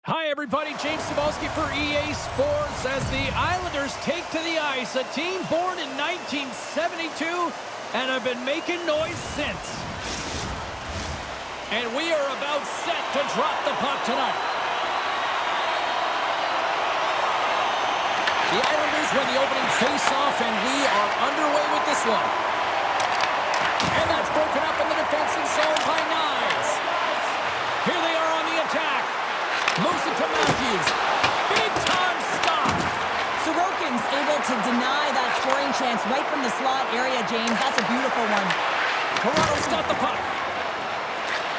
Hi, everybody. James Cebulski for EA Sports as the Islanders take to the ice, a team born in 1972 and have been making noise since. And we are about set to drop the puck tonight. The Islanders win the opening face-off, and we are underway with this one. And that's broken up in the defensive zone by Knies. Here they are on the attack. Moves it to Matthews. Big-time stop. Sorokin's able to deny that scoring chance right from the slot area, James. That's a beautiful one. Toronto's got the puck.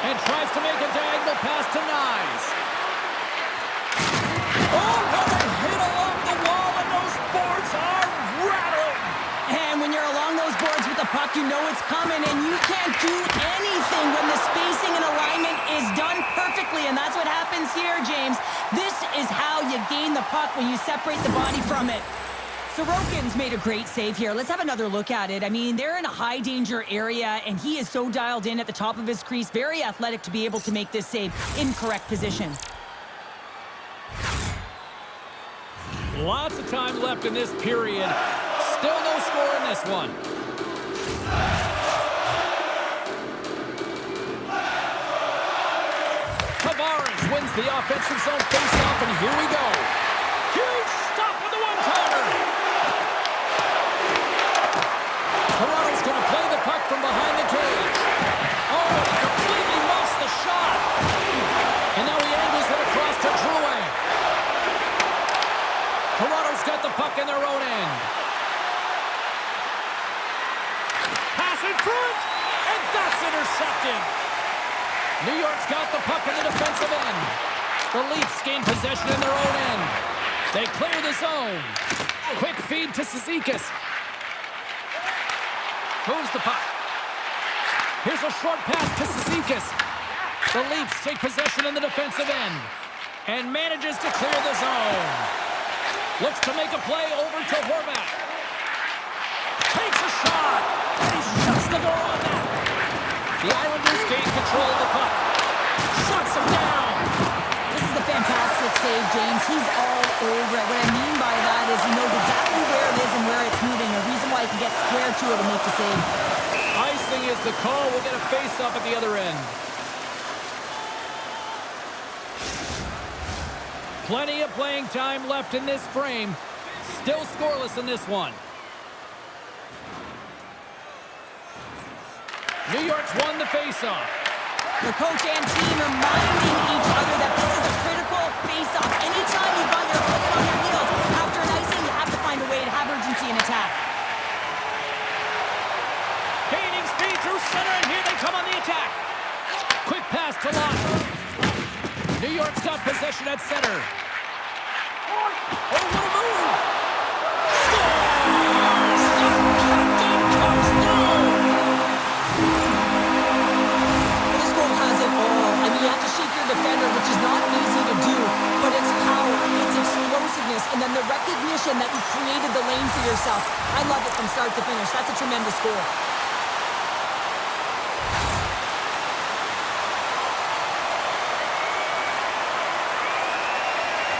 And tries to make a diagonal pass to Knies. Oh, what a hit along the wall, and those boards are rattling. And when you're along those boards with the puck, you know it's coming, and you can't do anything when the spacing and alignment is done perfectly, and that's what happens here, James. This is how you gain the puck, when you separate the body from it. Sorokin's made a great save here. Let's have another look at it. I mean, they're in a high-danger area, and he is so dialed in at the top of his crease. Very athletic to be able to make this save in correct position. Lots of time left in this period. Still no score in this one. Tavares wins the offensive zone faceoff, and here we go. Huge stop with the one-timer. Toronto's going to play the puck from behind the cage. Oh, he completely muffs the shot. And now he angles it across to Drouin. Toronto's got the puck in their own end. Pass in front, and that's intercepted. New York's got the puck in the defensive end. The Leafs gain possession in their own end. They clear the zone. Quick feed to Cizikas. Moves the puck. Here's a short pass to Cizikas. The Leafs take possession in the defensive end and manages to clear the zone. Looks to make a play over to Horvat. Takes a shot, and he shuts the door on that. The Islanders gain control of the puck. Shuts him down. This is a fantastic save, James. He's all over it. What I mean by that is he knows exactly where it is and where it's moving. A reason why he can get square to it and make the save. Icing is the call. We'll get a face-off at the other end. Plenty of playing time left in this frame. Still scoreless in this one. New York's won the face-off. The coach and team reminding each other that this is a critical face-off. Anytime you've got your foot on your heels after an icing, you have to find a way to have urgency in attack. Gaining speed through center, and here they come on the attack. Quick pass to Lott. New York's got possession at center. Oh, what a move! Scores! The captain comes through! Well, this goal has it all. I mean, you have to shake your defender, which is not easy to do, but it's power, it's explosiveness, and then the recognition that you created the lane for yourself. I love it from start to finish. That's a tremendous goal.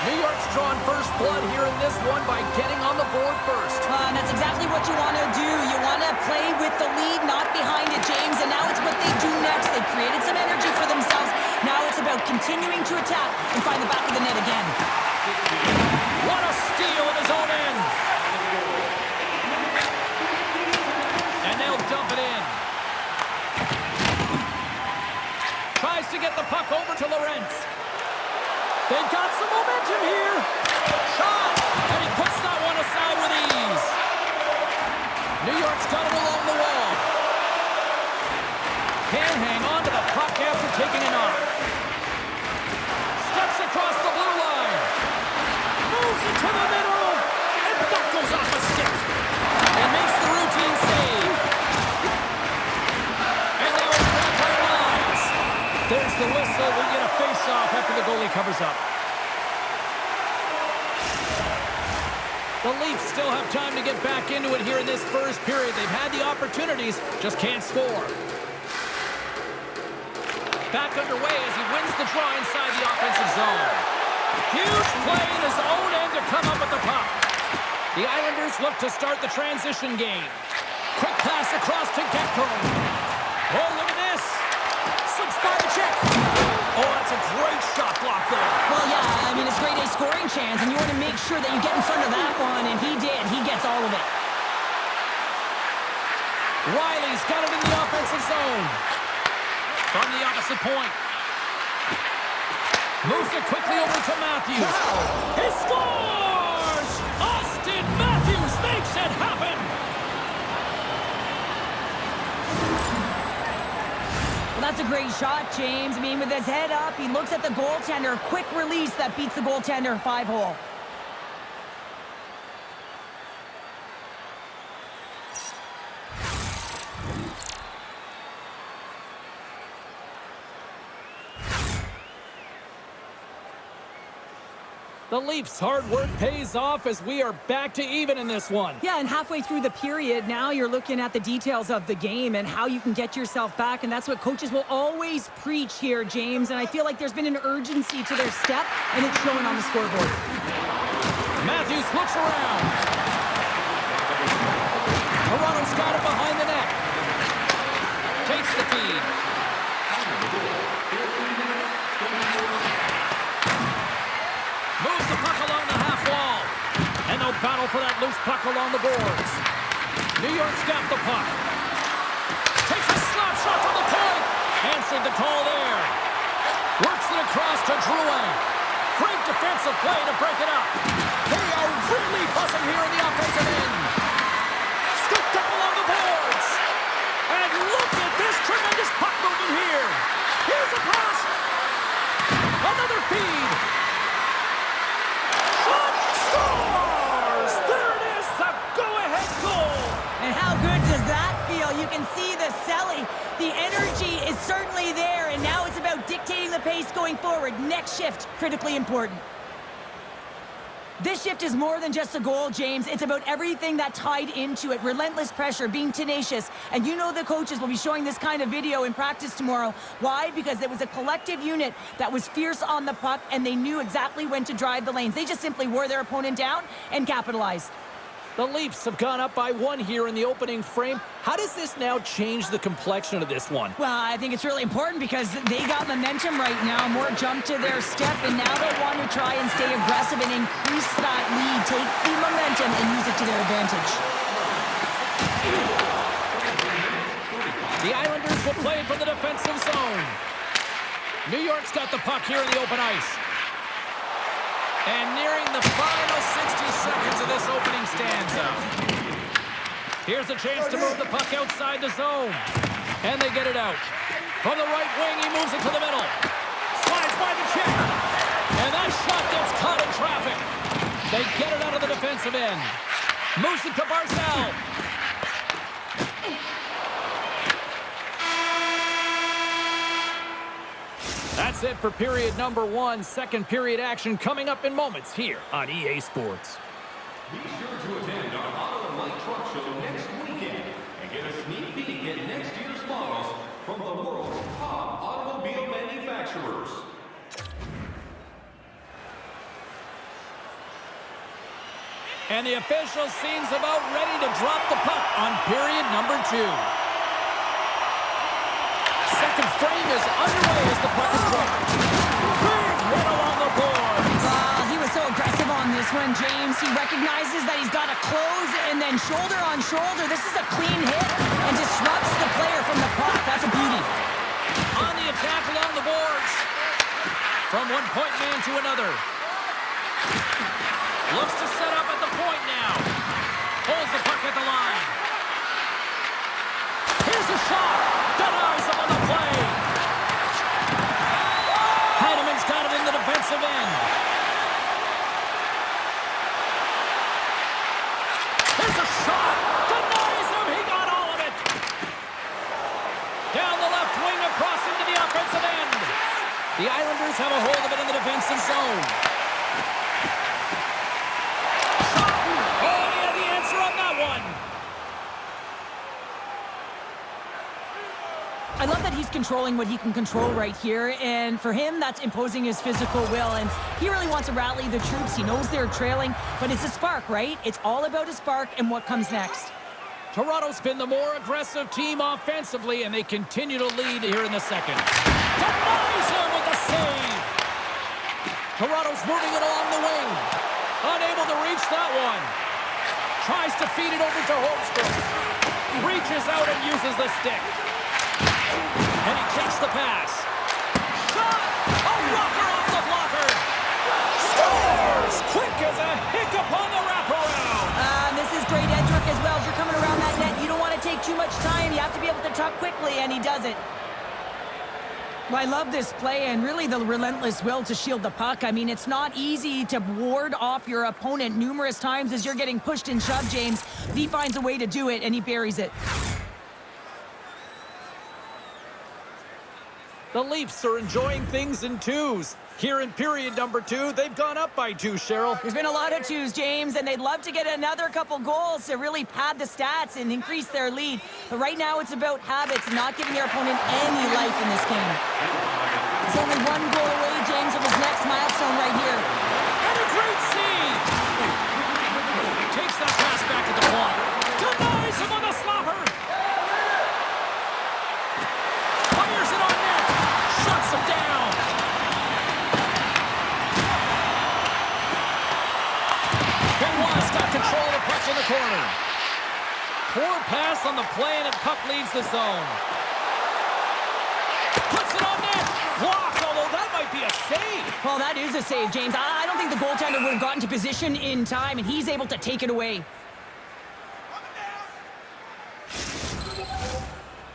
New York's drawn first blood here in this one by getting on the board first. And that's exactly what you want to do. You want to play with the lead, not behind it, James. And now it's what they do next. They created some energy for themselves. Now it's about continuing to attack and find the back of the net again. What a steal in his own end. And they'll dump it in. Tries to get the puck over to Lorentz. They've got some momentum here. Shot, and he puts that one aside with ease. New York's got it along the wall. Can't hang on to the puck after taking it off. Steps across the blue line. Moves it to the middle. And that goes off the stick. And makes the routine save. And now it's grabbed by Knies. There's the whistle. We'll get a face-off after the goalie covers up. The Leafs still have time to get back into it here in this first period. They've had the opportunities, just can't score. Back underway as he wins the draw inside the offensive zone. play in his own end to come up with the puck. The Islanders look to start the transition game. Quick pass across to Gecko. Oh, look at this. Slips by the check. Oh, that's a great shot block there. Well, yeah, I mean, it's grade A scoring chance, and you want to make sure that you get in front of that one, and he did. He gets all of it. Riley's got it in the offensive zone. From the opposite point. Moves it quickly over to Matthews. Wow. He scores! Austin Matthews makes it happen! Well, that's a great shot, James. I mean, with his head up, he looks at the goaltender. Quick release that beats the goaltender 5-hole. The Leafs' hard work pays off as we are back to even in this one. Yeah, and halfway through the period, now you're looking at the details of the game and how you can get yourself back, and that's what coaches will always preach here, James, and I feel like there's been an urgency to their step, and it's showing on the scoreboard. Matthews looks around. Toronto's got it behind the net. Takes the feed. Moves the puck along the half wall. And they'll battle for that loose puck along the boards. New York's got the puck. Takes a slap shot from the point. Answered the call there. Works it across to Drouin. Great defensive play to break it up. They are really buzzing here in the offensive end. Scooped up along the boards. And look at this tremendous puck movement here. Here's a pass. Another feed. Scores! There it is, the go-ahead goal. And how good does that feel? You can see the selling. The energy is certainly there, and now it's about dictating the pace going forward. Next shift, critically important. This shift is more than just a goal, James. It's about everything that tied into it. Relentless pressure, being tenacious. And you know the coaches will be showing this kind of video in practice tomorrow. Why? Because it was a collective unit that was fierce on the puck, and they knew exactly when to drive the lanes. They just simply wore their opponent down and capitalized. The Leafs have gone up by 1 here in the opening frame. How does this now change the complexion of this one? Well, I think it's really important because they got momentum right now. More jump to their step, and now they want to try and stay aggressive and increase that lead, take the momentum, and use it to their advantage. The Islanders will play for the defensive zone. New York's got the puck here in the open ice. And nearing the final 60 seconds of this opening stanza. Here's a chance to move the puck outside the zone. And they get it out. From the right wing, he moves it to the middle. Slides by the check. And that shot gets caught in traffic. They get it out of the defensive end. Moves it to Barzal. That's it for period number 1. Second period action coming up in moments here on EA Sports. Be sure to attend our Auto Light Truck Show next weekend and get a sneak peek at next year's models from the world's top automobile manufacturers. And the official seems about ready to drop the puck on period number 2. Second frame is underway as the puck is dropped. Big hit along the boards. He was so aggressive on this one, James. He recognizes that he's got to close and then shoulder on shoulder. This is a clean hit and disrupts the player from the puck. That's a beauty. On the attack along the boards. From one point man to another. Looks to set up at the point now. Holds the puck at the line. Here's a shot. Denies him on the play. Heineman's got it in the defensive end. Here's a shot. Denies him. He got all of it. Down the left wing across into the offensive end. The Islanders have a hold of it in the defensive zone. Shot. Oh, he had the answer on that one. I love that he's controlling what he can control right here, and for him, that's imposing his physical will, and he really wants to rally the troops. He knows they're trailing, but it's a spark, right? It's all about a spark and what comes next. Toronto's been the more aggressive team offensively, and they continue to lead here in the second. Denies him with the save! Toronto's moving it along the wing. Unable to reach that one. Tries to feed it over to Holmstrom. Reaches out and uses the stick. And he takes the pass. Shot! A rocker off the blocker! Scores! Quick as a hiccup on the wraparound! This is great edge work as well. As you're coming around that net, you don't want to take too much time. You have to be able to tuck quickly, and he does it. Well, I love this play and really the relentless will to shield the puck. I mean, it's not easy to ward off your opponent numerous times as you're getting pushed and shoved, James. He finds a way to do it, and he buries it. The Leafs are enjoying things in twos. Here in period number 2, they've gone up by 2, Cheryl. There's been a lot of twos, James, and they'd love to get another couple goals to really pad the stats and increase their lead. But right now it's about habits, not giving their opponent any life in this game. He's only 1 goal away, James, from his next milestone right here. And a great save! Takes that pass back at the point. Denies him on the slapper! Fires it on net! Shuts him down! Benoit's got control of the puck in the corner. Poor pass on the play, and the puck leaves the zone. Puts it on net! Blocked, although that might be a save! Well, that is a save, James. I don't think the goaltender would have gotten to position in time, and he's able to take it away.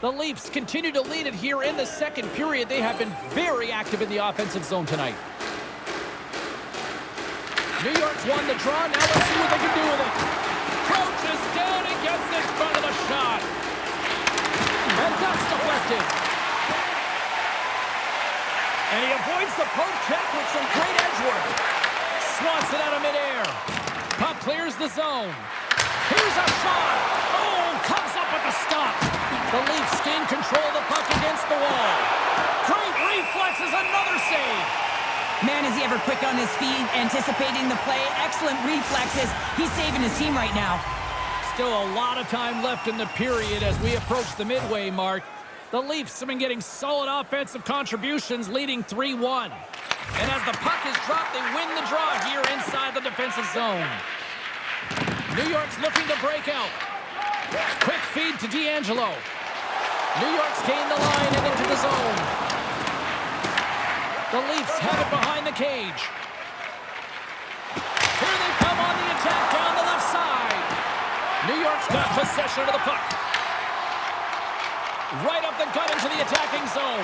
The Leafs continue to lead it here in the second period. They have been very active in the offensive zone tonight. New York's won the draw. Now let's see what they can do with it. Crouches down and gets in front of the shot. And that's deflected. And he avoids the poke check with some great edge work. Swats it out of midair. Puck clears the zone. Here's a shot. Oh, comes up with the stop. The Leafs gain control of the puck against the wall. Great reflexes, another save. Man, is he ever quick on his feet, anticipating the play. Excellent reflexes. He's saving his team right now. Still a lot of time left in the period as we approach the midway mark. The Leafs have been getting solid offensive contributions, leading 3-1. And as the puck is dropped, they win the draw here inside the defensive zone. New York's looking to break out. Quick feed to D'Angelo. New York's gained the line and into the zone. The Leafs have it behind the cage. Here they come on the attack down the left side. New York's got possession of the puck. Right up the gut into the attacking zone.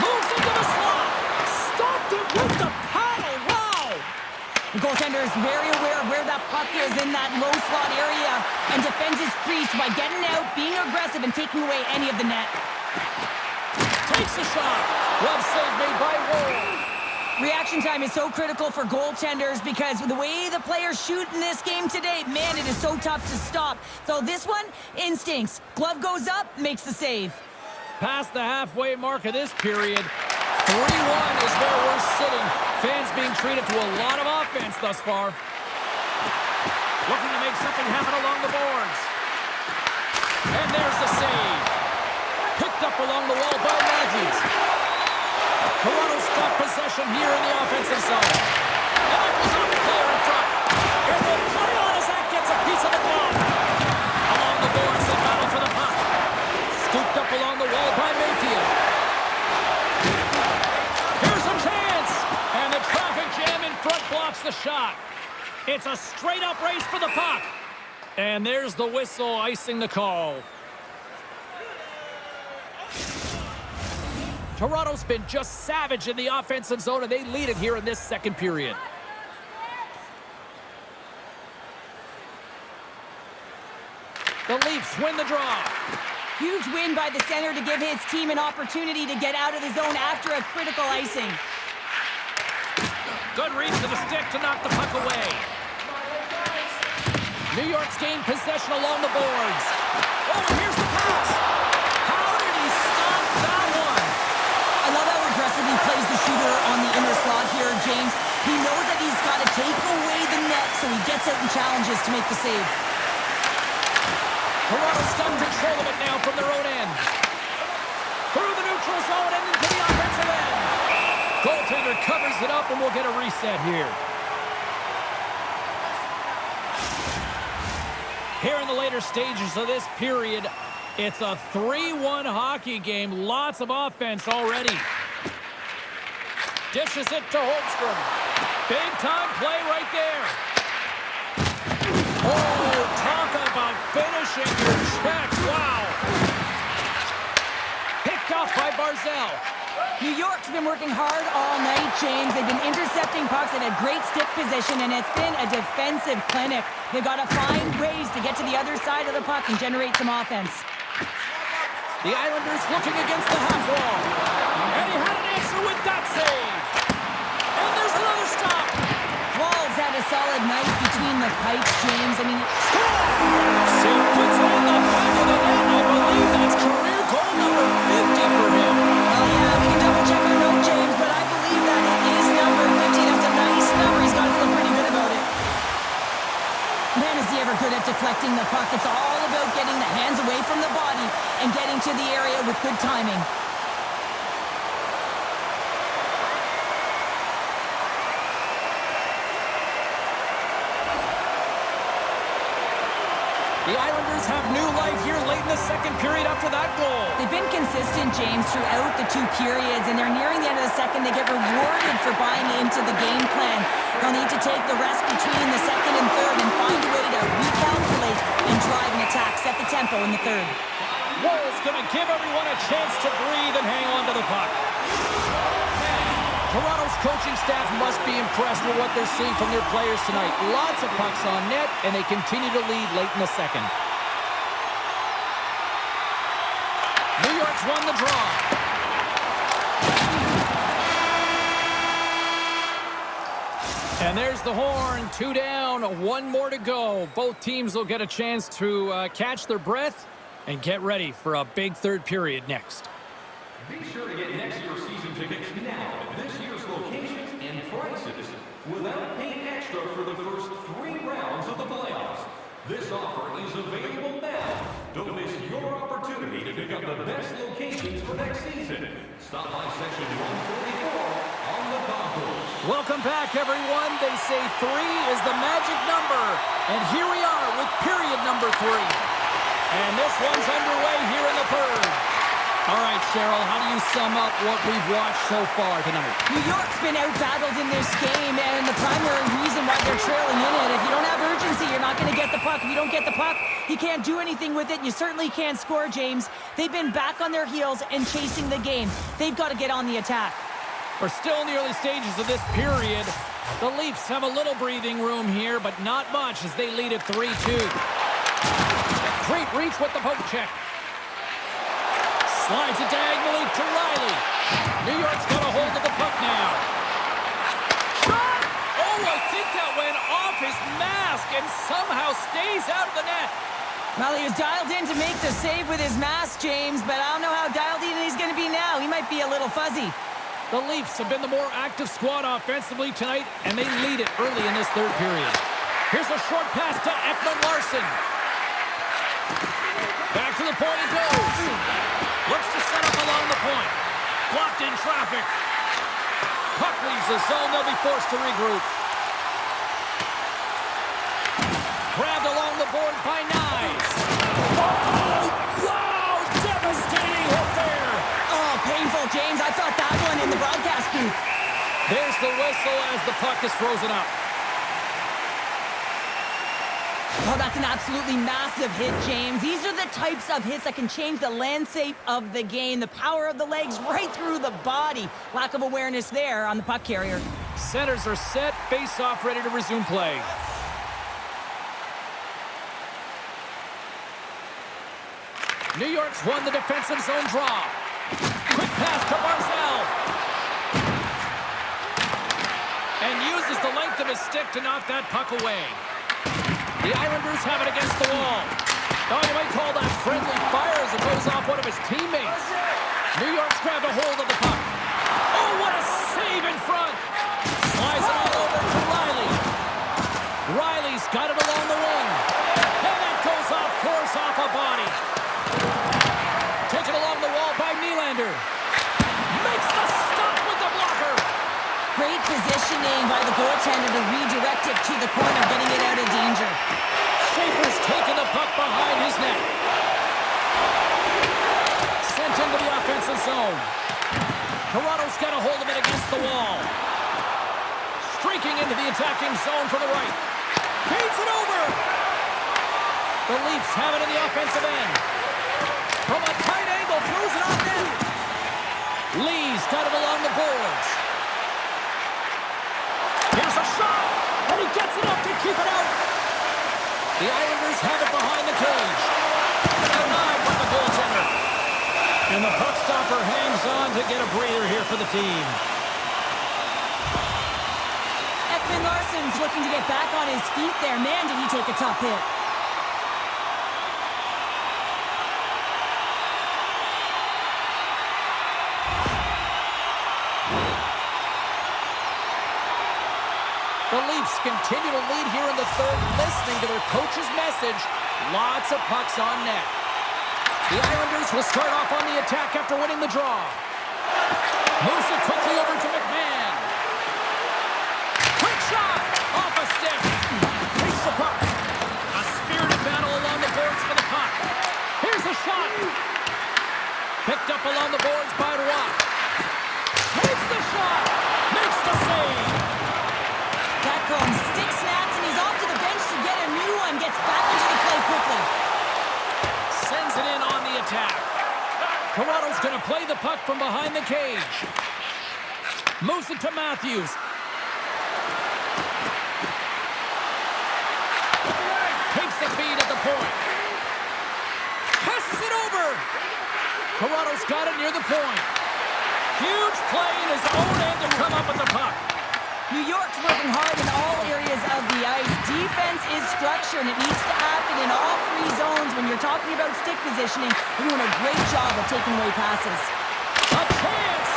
Moves into the slot. Stopped it with the paddle. Wow! The goaltender is very aware of where that puck is in that low slot area and defends his crease by getting out, being aggressive, and taking away any of the net. Takes a shot. Glove save made by Ward. Reaction time is so critical for goaltenders because the way the players shoot in this game today, man, it is so tough to stop. So this one, instincts. Glove goes up, makes the save. Past the halfway mark of this period, 3-1 is where we're sitting. Fans being treated to a lot of offense thus far. Looking to make something happen along the boards. And there's the save. Picked up along the wall by Matthews. Toronto's got possession here in the offensive zone. And that goes off the player in front. And the play on as that gets a piece of the glove. Along the boards, they battle for the puck. Scooped up along the wall by Mayfield. Here's a chance. And the traffic jam in front blocks the shot. It's a straight-up race for the puck. And there's the whistle icing the call. Toronto's been just savage in the offensive zone, and they lead it here in this second period. The Leafs win the draw. Huge win by the center to give his team an opportunity to get out of the zone after a critical icing. Good reach to the stick to knock the puck away. New York's gained possession along the boards. Oh, and here's the pass. How did he plays the shooter on the inner slot here, James. He knows that he's got to take away the net, so he gets out and challenges to make the save. Toronto's got control of it now from their own end. Through the neutral zone and into the offensive end. Goaltender covers it up, and we'll get a reset here. Here in the later stages of this period, it's a 3-1 hockey game. Lots of offense already. Dishes it to Holmstrom. Big-time play right there. Oh, talk about finishing your check. Wow. Picked off by Barzal. New York's been working hard all night, James. They've been intercepting pucks in a great stick position, and it's been a defensive clinic. They've got to find ways to get to the other side of the puck and generate some offense. The Islanders looking against the half wall. And he had an answer with that save. And there's another stop. Wall's had a solid night between the pipes, James. I mean, Puts on the back of the net. I believe that's career goal number 50 for him. oh yeah, we can double check our note, James, but I believe that it is number 50. That's a nice number. He's got to feel pretty good about it. Man, is he ever good at deflecting the puck. It's all about getting the hands away from the body and getting to the area with good timing. The Islanders have new life here late in the second period after that goal. They've been consistent, James, throughout the two periods, and they're nearing the end of the second. They get rewarded for buying into the game plan. They'll need to take the rest between the second and third and find a way to recalculate and drive an attack, set the tempo in the third. Woll's going to give everyone a chance to breathe and hang on to the puck. Toronto's coaching staff must be impressed with what they're seeing from their players tonight. Lots of pucks on net, and they continue to lead late in the second. New York's won the draw. And there's the horn. 2 down, 1 more to go. Both teams will get a chance to catch their breath and get ready for a big third period next. Be sure to get next year's season tickets now at this year's locations and prices without paying extra for the first 3 rounds of the playoffs. This offer is available now. Don't miss your opportunity to pick up the best locations for next season. Stop by section 144 on the concourse. Welcome back, everyone. They say 3 is the magic number. And here we are with period number 3. And this one's underway here in the third. All right, Cheryl, how do you sum up what we've watched so far tonight? New York's been out-battled in this game, and the primary reason why they're trailing in it, if you don't have urgency, you're not going to get the puck. If you don't get the puck, you can't do anything with it, and you certainly can't score, James. They've been back on their heels and chasing the game. They've got to get on the attack. We're still in the early stages of this period. The Leafs have a little breathing room here, but not much as they lead at 3-2. Great reach with the poke check. Slides it diagonally to Riley. New York's got a hold of the puck now. Shot! Oh, I think that went off his mask and somehow stays out of the net. Well, he was dialed in to make the save with his mask, James, but I don't know how dialed in he's going to be now. He might be a little fuzzy. The Leafs have been the more active squad offensively tonight, and they lead it early in this third period. Here's a short pass to Ekman-Larsson. Back to the point it goes. Looks to set up along the point. Blocked in traffic. Puck leaves the zone. They'll be forced to regroup. Grabbed along the board by Nyes. Oh, wow! Devastating hit there. Oh, painful, James. I thought that one in the broadcast booth. There's the whistle as the puck is frozen up. Oh, that's an absolutely massive hit, James. These are the types of hits that can change the landscape of the game. The power of the legs right through the body. Lack of awareness there on the puck carrier. Centers are set. Face-off ready to resume play. New York's won the defensive zone draw. Quick pass to Barzal. And uses the length of his stick to knock that puck away. The Islanders have it against the wall. Oh, you might call that friendly fire as it goes off one of his teammates. New York's grabbed a hold of the puck. Oh, Oh, what a save in front. Slides it all over to Riley. Riley's got it along the wing. And that goes off course off a body. Taken along the wall by Nylander. Makes the stop with the blocker. Great positioning by the goaltender to redirect it to the corner, getting it out of danger. Schaefer's taking the puck behind his net. Sent into the offensive zone. Toronto's got a hold of it against the wall. Streaking into the attacking zone from the right. Feeds it over. The Leafs have it in the offensive end. From a tight angle, throws it on net. Lee's got it along the boards. Here's a shot, and he gets enough to keep it out. The Islanders have it behind the cage. Denied by the goaltender. And the puck stopper hangs on to get a breather here for the team. Ekman Larsson's looking to get back on his feet there. Man, did he take a tough hit. The Leafs continue to lead here in the third, listening to their coach's message. Lots of pucks on net. The Islanders will start off on the attack after winning the draw. Moves it quickly over to McMahon. Quick shot! Off a stick. Takes the puck. A spirited battle along the boards for the puck. Here's a shot. Picked up along the boards by Roy. Takes the shot. Makes the save. Back home, stick snaps, and he's off to the bench to get a new one. Gets back into the play quickly. Sends it in on the attack. Toronto's going to play the puck from behind the cage. Moves it to Matthews. Takes the feed at the point. Passes it over. Toronto's got it near the point. Huge play in his own end to come up with the puck. New York's working hard in all areas of the ice. Defense is structure, and it needs to happen in all three zones. When you're talking about stick positioning, they're doing a great job of taking away passes. A chance!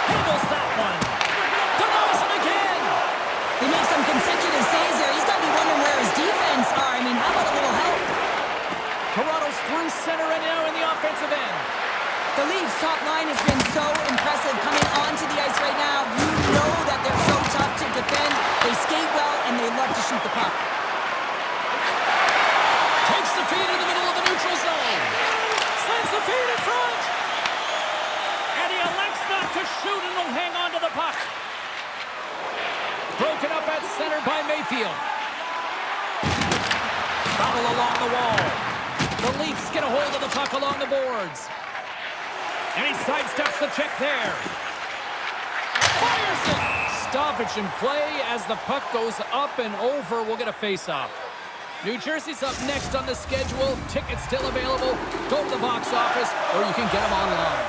Handles that one. Denies him again! They make some consecutive saves there. He's got to be wondering where his defense are. I mean, how about a little help? Toronto's through center and now in the offensive end. The Leafs' top line has been so impressive coming onto the ice right now. You know that they're so tough to defend. They skate well, and they love to shoot the puck. Takes the feed in the middle of the neutral zone. Sends the feed in front. And he elects not to shoot and will hang on to the puck. Broken up at center by Mayfield. Foul along the wall. The Leafs get a hold of the puck along the boards. And he sidesteps the check there. Fires it! Stoppage in play as the puck goes up and over. We'll get a face-off. New Jersey's up next on the schedule. Tickets still available. Go to the box office, or you can get them online.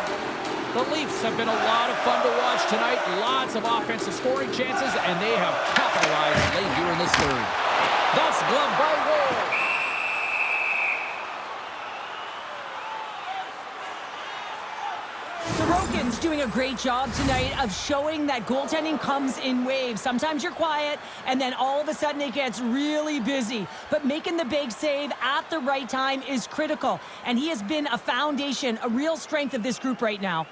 The Leafs have been a lot of fun to watch tonight. Lots of offensive scoring chances, and they have capitalized late here in this third. That's glove by Ward. Sorokin's doing a great job tonight of showing that goaltending comes in waves. Sometimes you're quiet, and then all of a sudden it gets really busy. But making the big save at the right time is critical, and he has been a foundation, a real strength of this group right now.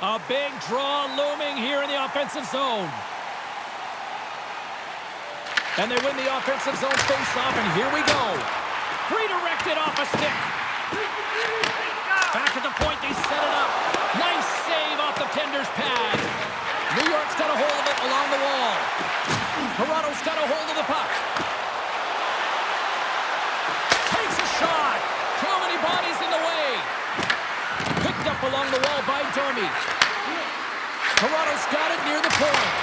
A big draw looming here in the offensive zone. And they win the offensive zone face-off, and here we go. Redirected off a stick. Back at the point, they set it up. Nice save off the tender's pad. New York's got a hold of it along the wall. Toronto's got a hold of the puck. Takes a shot. Too many bodies in the way. Picked up along the wall by Domi. Toronto's got it near the point.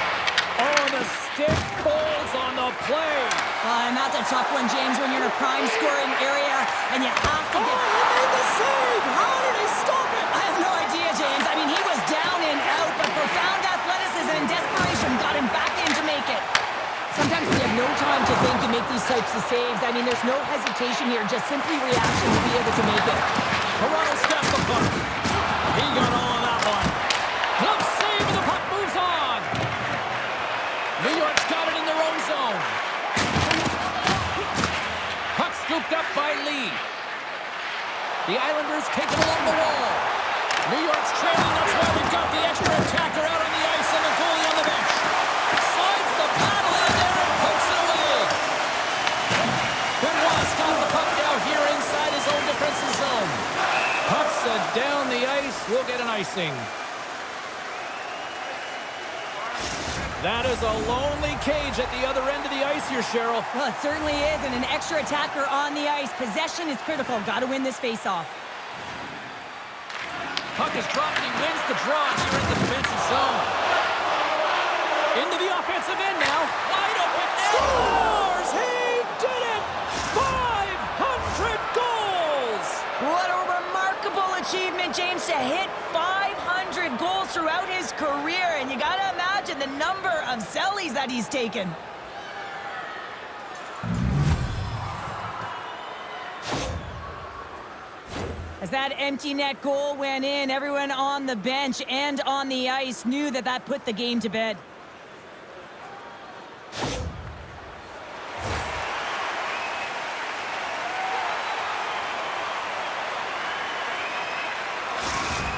Oh, the stick falls on the play. And that's a tough one, James, when you're in a prime scoring area and you have to get... Oh, he made the save! How did he stop it? I have no idea, James. I mean, he was down and out, but profound athleticism and desperation got him back in to make it. Sometimes we have no time to think you make these types of saves. I mean, there's no hesitation here, just simply reaction to be able to make it. Toronto stopped the puck. He got all of that one. Glove save, and the puck moves on. New York's got it in their own zone. Puck scooped up by Lee. The Islanders take it along the wall. New York's trailing. That's why we've got the extra attacker out on the ice and the goalie on the bench. Slides the paddle in there and pokes it away. Benoit's got the puck now here inside his own defensive zone. Puck's down the ice. We'll get an icing. That is a lonely cage at the other end of the ice here, Cheryl. Well, it certainly is, and an extra attacker on the ice. Possession is critical. Got to win this faceoff. Puck is dropped, and he wins the draw here in the defensive zone. Into the offensive end now. Wide open net. Scores! He did it! 500 goals! What a remarkable achievement, James, to hit 500 goals throughout his career. And you got to imagine the number of sellies that he's taken. As that empty net goal went in, everyone on the bench and on the ice knew that that put the game to bed.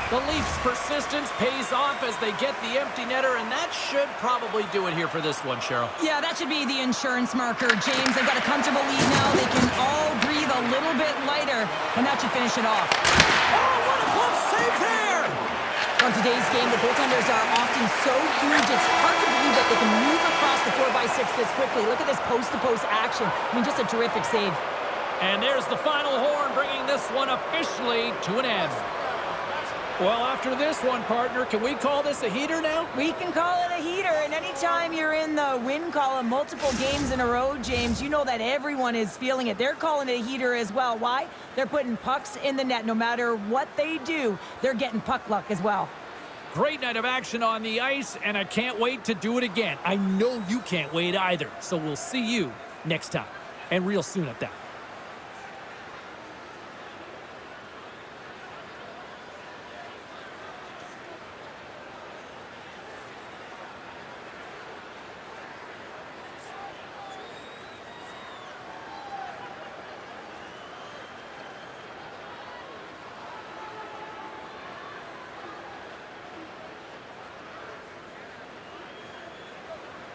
The Leafs' persistence pays off as they get the empty netter, and that should probably do it here for this one, Cheryl. Yeah, that should be the insurance marker, James. They've got a comfortable lead now. They can all breathe a little bit lighter, and that should finish it off. Oh, what a glove save there! On today's game, the goaltenders are often so huge, it's hard to believe that they can move across the 4x6 this quickly. Look at this post-to-post action. I mean, just a terrific save. And there's the final horn, bringing this one officially to an end. Well, after this one, partner, can we call this a heater now? We can call it a heater, and anytime you're in the win column multiple games in a row, James, you know that everyone is feeling it. They're calling it a heater as well. Why? They're putting pucks in the net. No matter what they do, they're getting puck luck as well. Great night of action on the ice, and I can't wait to do it again. I know you can't wait either, so we'll see you next time, and real soon at that.